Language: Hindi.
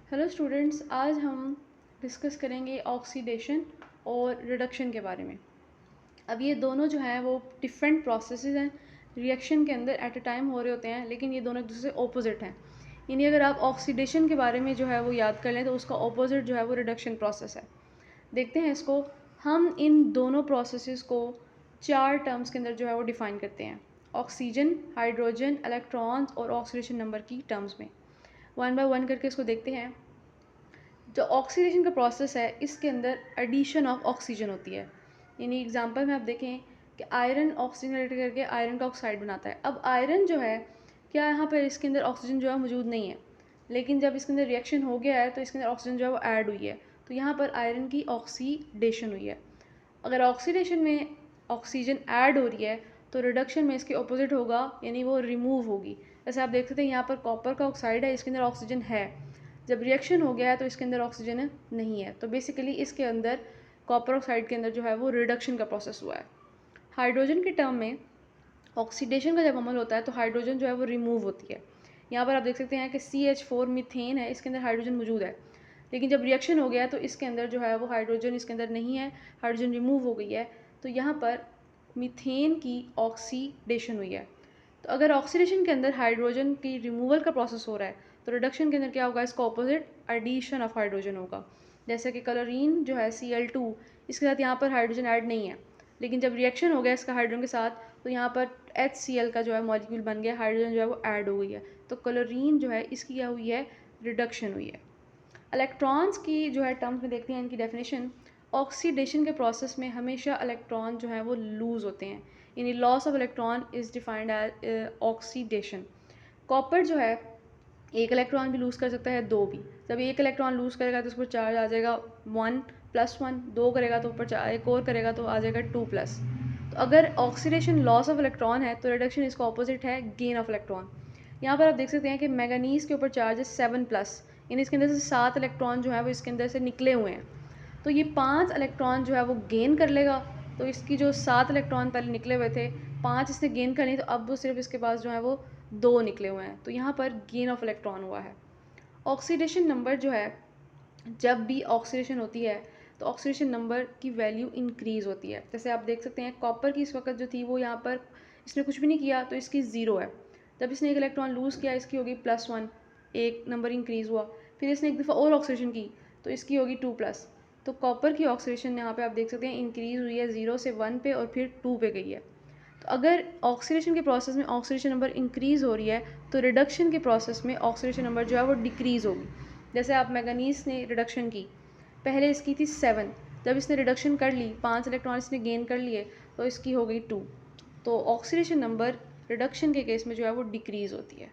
हेलो स्टूडेंट्स, आज हम डिस्कस करेंगे ऑक्सीडेशन और रिडक्शन के बारे में। अब ये दोनों जो हैं वो डिफरेंट प्रोसेसेस हैं, रिएक्शन के अंदर एट अ टाइम हो रहे होते हैं, लेकिन ये दोनों एक दूसरे से ऑपोजिट हैं। यानी अगर आप ऑक्सीडेशन के बारे में जो है वो याद कर लें तो उसका ऑपोजिट जो है वो रिडक्शन प्रोसेस है। देखते हैं इसको। हम इन दोनों प्रोसेसेस को 4 टर्म्स के अंदर जो है वो डिफ़ाइन करते हैं, ऑक्सीजन, हाइड्रोजन, इलेक्ट्रॉन्स और ऑक्सीडेशन नंबर की टर्म्स में। वन बाय वन करके इसको देखते हैं। जो ऑक्सीडेशन का प्रोसेस है इसके अंदर एडिशन ऑफ ऑक्सीजन होती है। यानी एग्जांपल में आप देखें कि आयरन ऑक्सीजन रिएक्ट करके आयरन का ऑक्साइड बनाता है। अब आयरन जो है, क्या यहाँ पर इसके अंदर ऑक्सीजन जो है मौजूद नहीं है, लेकिन जब इसके अंदर रिएक्शन हो गया है तो इसके अंदर ऑक्सीजन जो है वो ऐड हुई है, तो यहाँ पर आयरन की ऑक्सीडेशन हुई है। अगर ऑक्सीडेशन में ऑक्सीजन ऐड हो रही है तो रिडक्शन में इसके ऑपोजिट होगा, यानी वो रिमूव होगी। जैसे आप देख सकते हैं यहाँ पर कॉपर का ऑक्साइड है, इसके अंदर ऑक्सीजन है, जब रिएक्शन हो गया है तो इसके अंदर ऑक्सीजन नहीं है, तो बेसिकली इसके अंदर कॉपर ऑक्साइड के अंदर जो है वो रिडक्शन का प्रोसेस हुआ है। हाइड्रोजन के टर्म में ऑक्सीडेशन का जब अमल होता है तो हाइड्रोजन जो है वो रिमूव होती है। यहाँ पर आप देख सकते हैं कि CH4 मीथेन है, इसके अंदर हाइड्रोजन मौजूद है, लेकिन जब रिएक्शन हो गया तो इसके अंदर जो है वो हाइड्रोजन इसके अंदर नहीं है, हाइड्रोजन रिमूव हो गई है, तो यहाँ पर मीथेन की ऑक्सीडेशन हुई है। तो अगर ऑक्सीडेशन के अंदर हाइड्रोजन की रिमूवल का प्रोसेस हो रहा है तो रिडक्शन के अंदर क्या होगा, इसका ऑपोजिट एडिशन ऑफ हाइड्रोजन होगा। जैसे कि क्लोरीन जो है Cl2, इसके साथ यहाँ पर हाइड्रोजन ऐड नहीं है, लेकिन जब रिएक्शन हो गया इसका हाइड्रोजन के साथ तो यहाँ पर HCl का जो है मॉलिक्यूल बन गया, हाइड्रोजन जो है वो ऐड हो गई है, तो क्लोरीन जो है इसकी क्या हुई है, रिडक्शन हुई है। इलेक्ट्रॉन्स की जो है टर्म्स में देखते हैं इनकी डेफिनेशन। ऑक्सीडेशन के प्रोसेस में हमेशा इलेक्ट्रॉन जो है वो लूज़ होते हैं, यानी loss of electron is defined as oxidation. Copper जो है एक इलेक्ट्रॉन भी लूज़ कर सकता है, दो भी। जब एक इलेक्ट्रॉन लूज़ करेगा तो उस पर चार्ज आ जाएगा 1+1, दो करेगा तो ऊपर एक और करेगा तो आ जाएगा 2+। तो अगर ऑक्सीडेशन लॉस ऑफ इलेक्ट्रॉन है तो रिडक्शन इसका ऑपोजिट है, गेन ऑफ इलेक्ट्रॉन। यहाँ पर आप देख सकते हैं कि मैंगनीज के ऊपर चार्ज है 7+, यानी इसके अंदर से 7 इलेक्ट्रॉन जो है वो इसके अंदर से निकले हुए हैं, तो ये 5 इलेक्ट्रॉन जो है वो गेन कर लेगा। तो इसकी जो 7 इलेक्ट्रॉन पहले निकले हुए थे, 5 इसने गेन कर लिए, तो अब वो सिर्फ इसके पास जो है वो 2 निकले हुए हैं, तो यहाँ पर गेन ऑफ इलेक्ट्रॉन हुआ है। ऑक्सीडेशन नंबर जो है, जब भी ऑक्सीडेशन होती है तो ऑक्सीडेशन नंबर की वैल्यू इंक्रीज़ होती है। जैसे आप देख सकते हैं कॉपर की इस वक्त जो थी वो यहाँ पर इसने कुछ भी नहीं किया तो इसकी 0 है। जब इसने एक इलेक्ट्रॉन लूज़ किया इसकी होगी +1, एक नंबर इंक्रीज़ हुआ। फिर इसने एक दफ़ा और ऑक्सीडेशन की तो इसकी होगी 2+। तो कॉपर की ऑक्सीडेशन यहाँ पे आप देख सकते हैं इंक्रीज़ हुई है 0 से 1 पे और फिर 2 पे गई है। तो अगर ऑक्सीडेशन के प्रोसेस में ऑक्सीडेशन नंबर इंक्रीज़ हो रही है तो रिडक्शन के प्रोसेस में ऑक्सीडेशन नंबर जो है वो डिक्रीज़ होगी। जैसे आप मैंगनीज ने रिडक्शन की, पहले इसकी थी 7, जब इसने रिडक्शन कर ली 5 इलेक्ट्रॉन इसने गेन कर लिए तो इसकी हो गई 2। तो ऑक्सीडेशन नंबर रिडक्शन के केस में जो है वो डिक्रीज़ होती है।